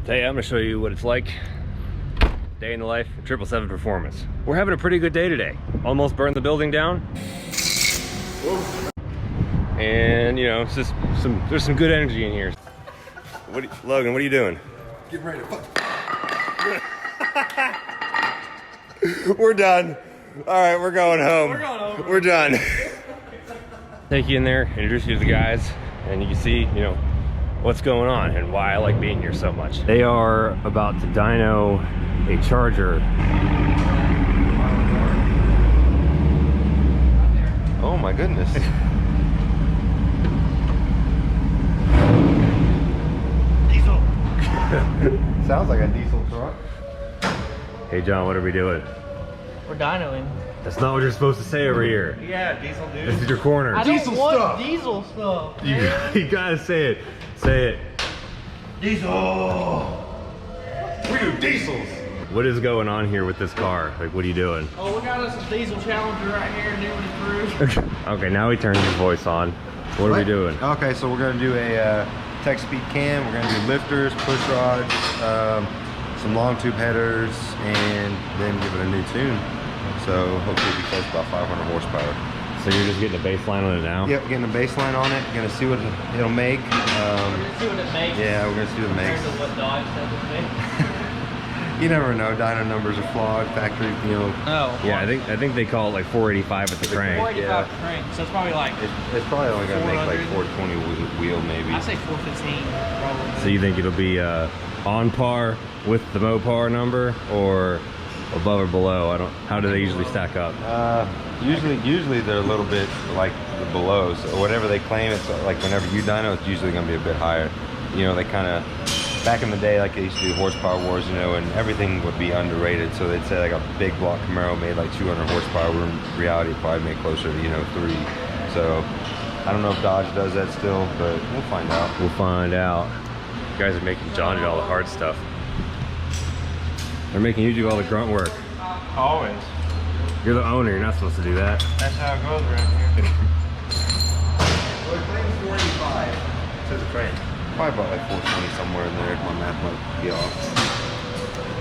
Today I'm going to show you what it's like, day in the life of 777 Performance. We're having a pretty good day today. Almost burned the building down. And you know, it's just there's some good energy in here. Logan, what are you doing? Getting ready to fuck. We're done. All right, we're going home. We're going home. We're done. Take you in there, introduce you to the guys, and you can see, you know, what's going on and why I like being here so much. They are about to dyno a Charger. Oh my goodness. Diesel. Sounds like a diesel truck. Hey John, what are we doing? We're dynoing. That's not what you're supposed to say over here. Yeah, diesel dude. This is your corner. I don't Diesel want stuff. diesel stuff. You gotta say it. Say it. Diesel. We do diesels. What is going on here with this car? Like, what are you doing? Oh, we got us a diesel Challenger right here, new and improved. Okay, now he turns his voice on. What are we doing? Okay, so we're gonna do a tech speed cam. We're gonna do lifters, push rods, some long tube headers, and then give it a new tune. So hopefully it'll be close to about 500 horsepower. So you're just getting a baseline on it now? Yep, getting a baseline on it. Gonna see what it'll make. We're gonna see what it makes. Yeah, we're gonna see what it makes. Compared to what Dodge said it makes. You never know. Dyno numbers are flawed. Factory, you know. No. Yeah, I think they call it like 485 at the crank. 485 crank, so it's probably like, It's probably only gonna make like 400. 420 wheel maybe. I say 415 probably. So you think it'll be on par with the Mopar number or above or below? How do they usually stack up? Usually they're a little bit like the below. So whatever they claim, it's like whenever you dyno, it's usually gonna be a bit higher. You know, they kind of back in the day, like they used to do horsepower wars, you know, and everything would be underrated. So they'd say like a big block Camaro made like 200 horsepower. When in reality, it probably made closer to 3. So I don't know if Dodge does that still, but we'll find out. We'll find out. You guys are making John do all the hard stuff. They're making you do all the grunt work. Always. You're the owner, you're not supposed to do that. That's how it goes around here. Well, it claims 485. Says a crane. Probably about like 420 somewhere in there. My math might be off.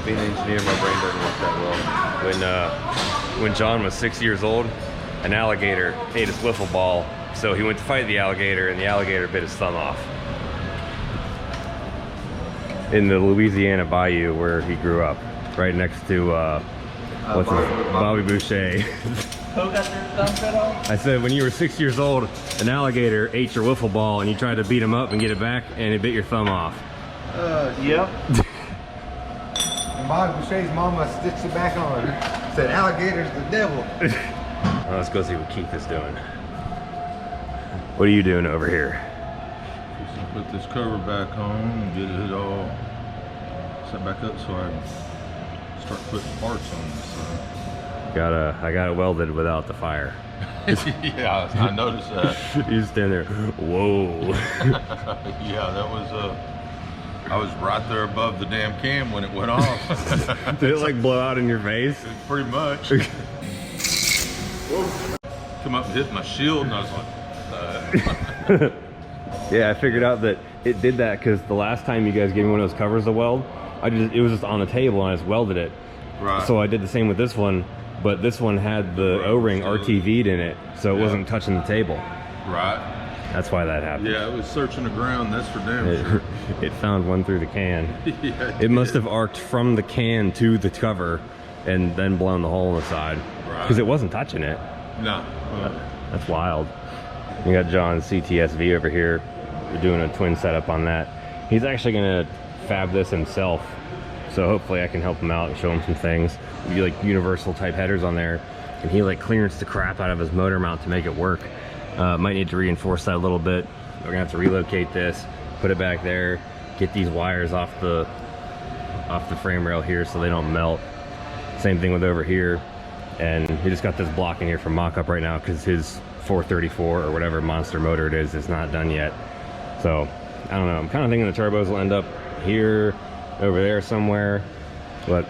Being an engineer, my brain doesn't work that well. When John was 6 years old, an alligator ate his wiffle ball, so he went to fight the alligator, and the alligator bit his thumb off. In the Louisiana bayou where he grew up, right next to Bobby Boucher. Who got their thumb cut off? I said, when you were 6 years old, an alligator ate your wiffle ball, and you tried to beat him up and get it back, and it bit your thumb off. Yep. And Bobby Boucher's mama stitched it back on. Said alligator's the devil. Well, let's go see what Keith is doing. What are you doing over here? Just put this cover back on and get it all set back up so I can start putting parts on this thing. I got it welded without the fire. Yeah, I noticed that. You just stand there, whoa. Yeah, that was I was right there above the damn cam when it went off. Did it like blow out in your face? Pretty much. Come up and hit my shield and I was like, Yeah, I figured out that it did that because the last time you guys gave me one of those covers to weld, it was just on the table and I just welded it. right. So I did the same with this one, but this one had the O-ring RTV'd in it, so it wasn't touching the table. Right. That's why that happened. Yeah, it was searching the ground, that's for damn sure. It found one through the can. Yeah, It must have arced from the can to the cover and then blown the hole in the side. Right. Because it wasn't touching it. No. That's wild. We got John's CTSV over here. We're doing a twin setup on that. He's actually gonna fab this himself. So hopefully I can help him out and show him some things. We do like universal type headers on there. And he like clearance the crap out of his motor mount to make it work. Might need to reinforce that a little bit. We're gonna have to relocate this, put it back there, get these wires off the frame rail here so they don't melt. Same thing with over here. And he just got this block in here from mock-up right now because his 434 or whatever monster motor it is not done yet. So I don't know, I'm kind of thinking the turbos will end up here, over there somewhere, but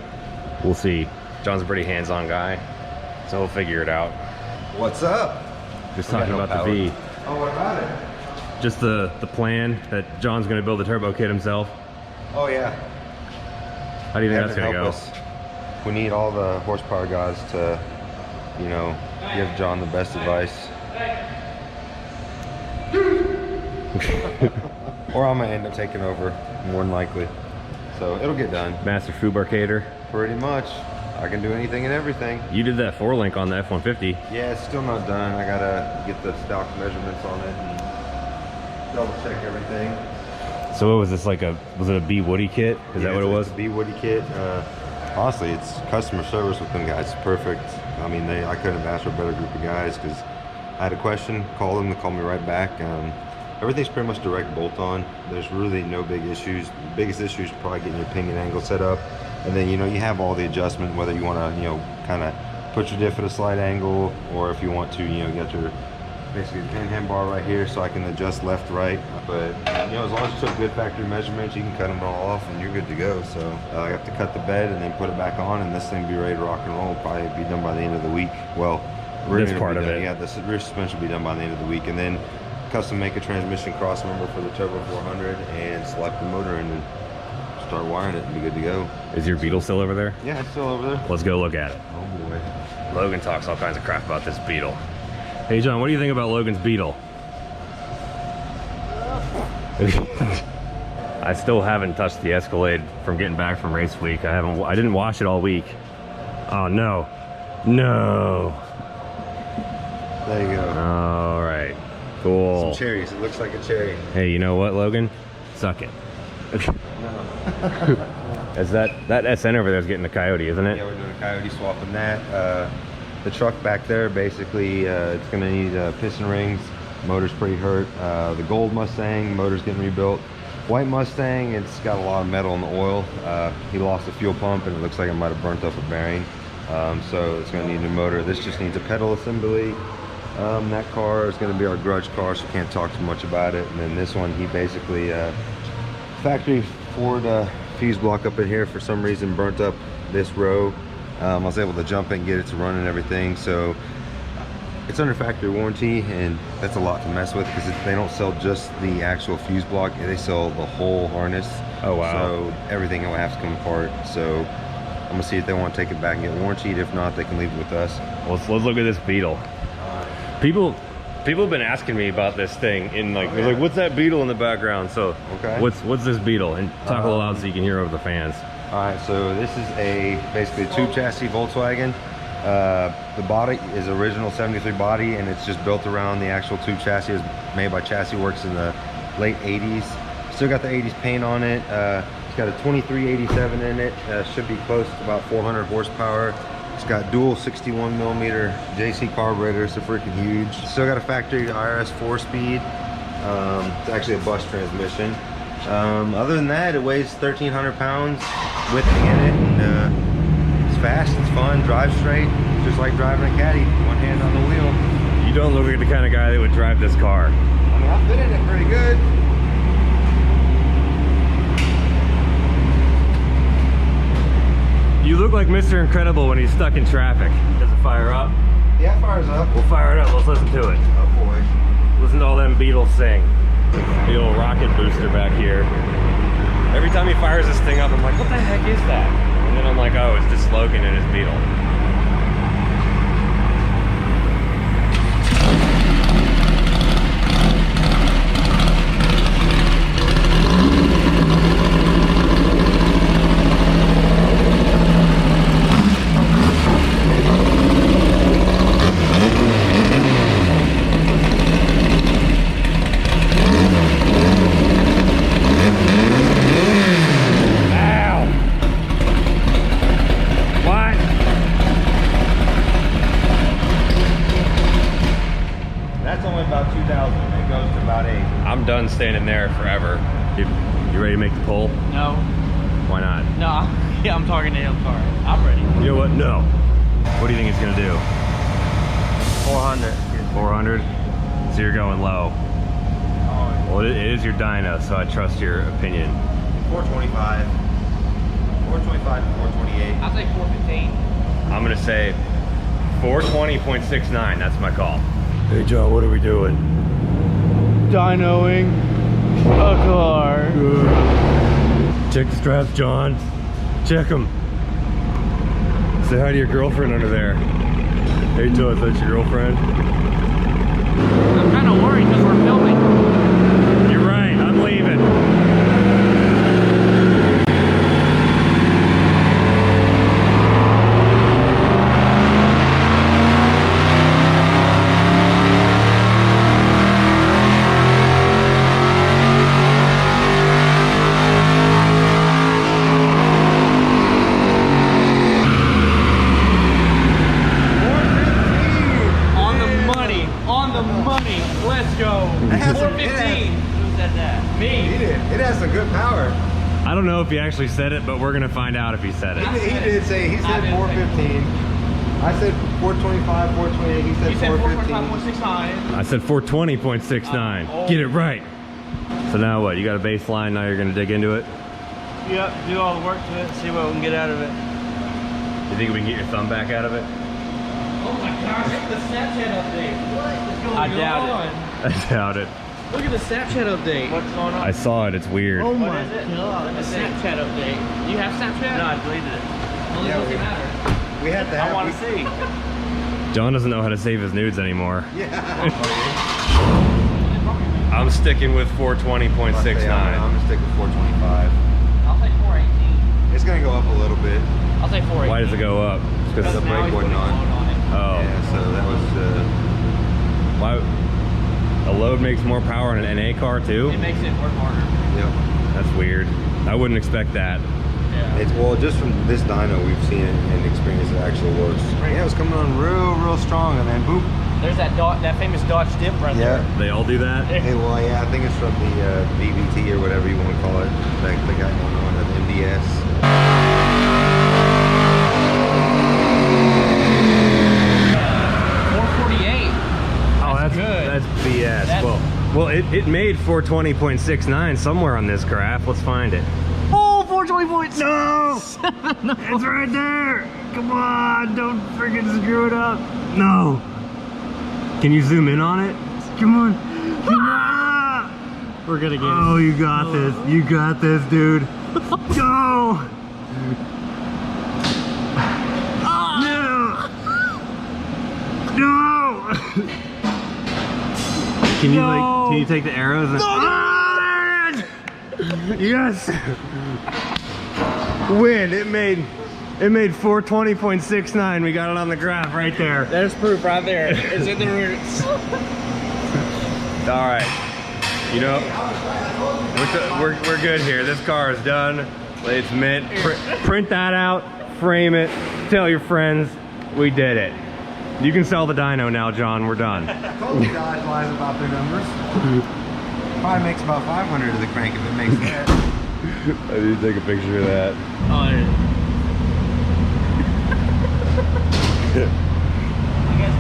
we'll see. John's a pretty hands-on guy, so he'll figure it out. What's up? Just We got talking no about power. the V. Oh, what about it? Just the plan that John's gonna build the turbo kit himself. Oh yeah. How do you think heaven that's gonna help go? us. We need all the horsepower guys to, you know, give John the best advice. Or I'm gonna end up taking over, more than likely. So it'll get done. Master Fubarcator. Pretty much. I can do anything and everything. You did that 4-link on the F-150. Yeah, it's still not done. I gotta get the stock measurements on it and double check everything. So what was this, like was it a B Woody kit? Is that what it was? It's a B Woody kit. Honestly, it's customer service with them guys. It's perfect. I mean, I couldn't have asked for a better group of guys because I had a question, called them, they called me right back. Everything's pretty much direct bolt on. There's really no big issues. The biggest issue is probably getting your pinion angle set up. And then, you know, you have all the adjustment, whether you want to, you know, kind of put your diff at a slight angle, or if you want to, you know, get your basically pin hand bar right here so I can adjust left, right. But, you know, as long as you took good factory measurements, you can cut them all off and you're good to go. So I have to cut the bed and then put it back on, and this thing be ready to rock and roll. Probably be done by the end of the week. Well, This part of it. Yeah, the rear suspension will be done by the end of the week. And then custom make a transmission cross member for the Turbo 400 and select the motor in and start wiring it and be good to go. Is your Beetle still over there? Yeah, it's still over there. Let's go look at it. Oh boy. Logan talks all kinds of crap about this Beetle. Hey John, what do you think about Logan's Beetle? I still haven't touched the Escalade from getting back from race week. I didn't wash it all week. Oh no. No. There you go. All right. Cool. Some cherries. It looks like a cherry. Hey, you know what, Logan? Suck it. Is that SN over there is getting a Coyote, isn't it? Yeah, we're doing a Coyote swap on that. The truck back there, basically, it's going to need piston rings. Motor's pretty hurt. The gold Mustang, motor's getting rebuilt. White Mustang, it's got a lot of metal in the oil. He lost the fuel pump and it looks like it might have burnt up a bearing. So it's going to need a new motor. This just needs a pedal assembly. That car is going to be our grudge car, so can't talk too much about it. And then this one, he basically, factory Ford fuse block up in here for some reason burnt up this row. I was able to jump it and get it to run and everything. So it's under factory warranty, and that's a lot to mess with because they don't sell just the actual fuse block, they sell the whole harness. Oh wow. So everything will have to come apart. So I'm gonna see if they want to take it back and get warranted. If not, they can leave it with us. Let's look at this Beetle. People have been asking me about this thing in like, they're like, what's that Beetle in the background? So Okay. what's this Beetle? And talk a little loud so you can hear over the fans. All right, so this is basically a tube chassis Volkswagen. The body is original 73 body, and it's just built around the actual tube chassis. It was made by Chassis Works in the late 80s. Still got the 80s paint on it. It's got a 2387 in it. Should be close to about 400 horsepower. It's got dual 61 millimeter JC carburetors, so freaking huge. Still got a factory IRS 4-speed. It's actually a bus transmission. Other than that, it weighs 1,300 pounds with me in it, and it's fast, it's fun, drives straight, just like driving a Caddy, one hand on the wheel. You don't look like the kind of guy that would drive this car. I mean, I fit in it pretty good. You look like Mr. Incredible when he's stuck in traffic. Does it fire up? Yeah, it fires up. We'll fire it up. Let's listen to it. Oh boy. Listen to all them Beatles sing. The old rocket booster back here. Every time he fires this thing up, I'm like, what the heck is that? And then I'm like, oh, it's just Logan and his Beetle. I'm done standing there forever. You ready to make the pull? No. Why not? No. Yeah, I'm talking to him car. I'm ready. You know what? No. What do you think it's gonna do? 400. 400? So you're going low. Oh, Well, it is your dyno, so I trust your opinion. 425. 425 to 428. I'll say 415. I'm gonna say 420.69. That's my call. Hey John, what are we doing? Dynoing a car. Check the straps, John. Check him. Say hi to your girlfriend under there. Hey, Todd, that's your girlfriend? I'm kind of worried because we're filming. You're right, I'm leaving. On the money. Let's go. It has some- 415. Who said that? Me. He did. It has some good power. I don't know if he actually said it, but we're gonna find out if he said it. He did say, he said 415. I said 425, 428. He said You said 415. 425.69. I said 420.69. Get it right. So now what? You got a baseline, now you're gonna dig into it? Yep, do all the work to it, see what we can get out of it. You think we can get your thumb back out of it? Oh my gosh, look at the Snapchat update. What is going I doubt on? I doubt it. Look at the Snapchat update. What's going on? I saw it, it's weird. Oh What my is it? god. The Snapchat update. You have Snapchat? No, I deleted it. Only Yeah, doesn't matter. We have to I have. want to see. John doesn't know how to save his nudes anymore. Yeah. I'm sticking with 420.69. I'm gonna stick with 425. I'll say 418. It's gonna go up a little bit. I'll say 418. Why does it go up? Because the now brake he's wasn't putting on. a load on it. Oh, Yeah, so that was. why? A load makes more power in an NA car too? It makes it work harder. Yep. That's weird. I wouldn't expect that. Yeah. It's well, just from this dyno, we've seen it and experienced it actually works. Yeah, it was coming on real strong, and then boop. There's that famous Dodge dip right Yeah. there. They all do that? Hey, well, yeah, I think it's from the VVT or whatever you want to call it. Like the guy going on the MDS. Oh, that's good. That's BS. Well, it made 420.69 somewhere on this graph. Let's find it. Oh, 420 No! It's right there! Come on, don't freaking screw it up. No! Can you zoom in on it? Come on. Ah! We're gonna get Oh, you got this. You got this, dude. Go! No! No! Can you can you take the arrows and Ah! Yes! Win. It made 420.69. We got it on the graph right there. There's proof right there. It's in the roots. All right. You know, we're good here. This car is done. It's mint. Print that out, frame it, tell your friends we did it. You can sell the dyno now, John. We're done. I told you Dodge lies about their numbers. Probably makes about 500 of the crank if it makes that. I need to take a picture of that. Oh, I guess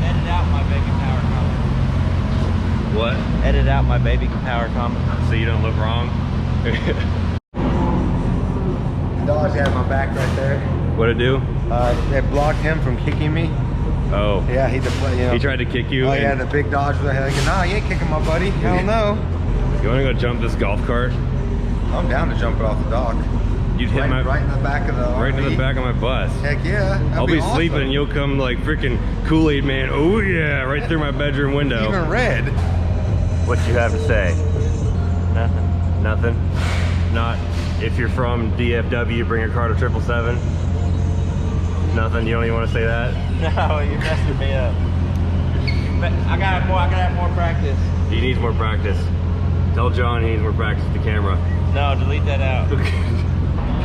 edit out my baby power comment. What? Edit out my baby power comment. So you don't look wrong? Dodge had my back right there. What'd it do? It blocked him from kicking me. Oh. Yeah, he He tried to kick you. Oh yeah, and- the big Dodge was like, nah, you ain't kicking my buddy. Hell no. You want to go jump this golf cart? I'm down to jump it off the dock. You'd hit Right, right in the back of the right to the RV. back of my bus. Heck yeah. That'd I'll be awesome. sleeping and you'll come like freaking Kool-Aid man. Oh yeah, right through my bedroom window. Even red. What you have to say? Nothing. Nothing? Not if you're from DFW, bring your car to 777? Nothing? You don't even want to say that? No, you're messing me up. But I gotta have more practice. He needs more practice. Tell John he needs more practice with the camera. No, delete that out.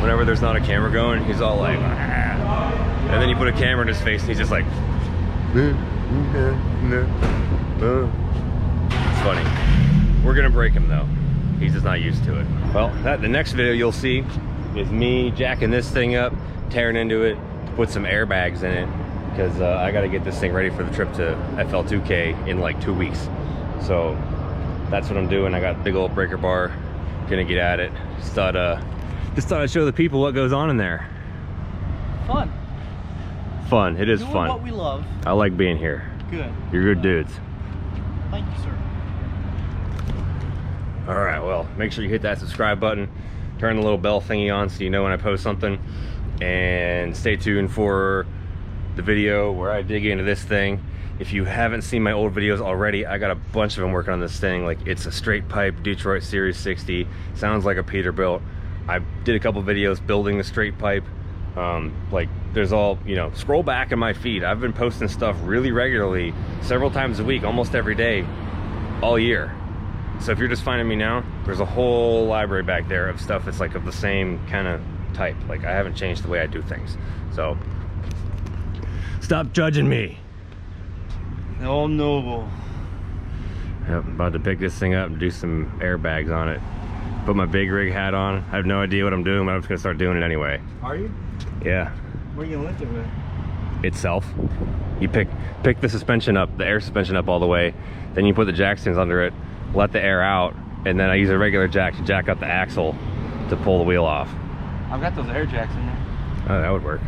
Whenever there's not a camera going, he's all like, "Ah." And then you put a camera in his face and he's just like, it's funny. We're gonna break him though. He's just not used to it. Well, the next video you'll see is me jacking this thing up, tearing into it, put some airbags in it, because I gotta get this thing ready for the trip to FL2K in like 2 weeks. So that's what I'm doing. I got a big old breaker bar, gonna get at it. Just thought I'd show the people what goes on in there. Fun. Fun, it is Doing fun. what we love. I like being here. Good. You're good dudes. Thank you, sir. All right, well, make sure you hit that subscribe button. turn the little bell thingy on so you know when I post something, and stay tuned for the video where I dig into this thing. If you haven't seen my old videos already, I got a bunch of them working on this thing. Like, it's a straight pipe Detroit Series 60, sounds like a Peterbilt. I did a couple videos building the straight pipe. Like, there's all, you know, scroll back in my feed. I've been posting stuff really regularly, several times a week, almost every day, all year. So if you're just finding me now, there's a whole library back there of stuff that's like of the same kind of type. Like, I haven't changed the way I do things. So stop judging me. Oh, noble. Yep, I'm about to pick this thing up and do some airbags on it. Put my big rig hat on. I have no idea what I'm doing, but I'm just gonna start doing it anyway. Are you? Yeah. What are you gonna lift it with? Itself. You pick the suspension up, the air suspension up all the way, then you put the jack stands under it, let the air out, and then I use a regular jack to jack up the axle to pull the wheel off. I've got those air jacks in there. Oh, that would work.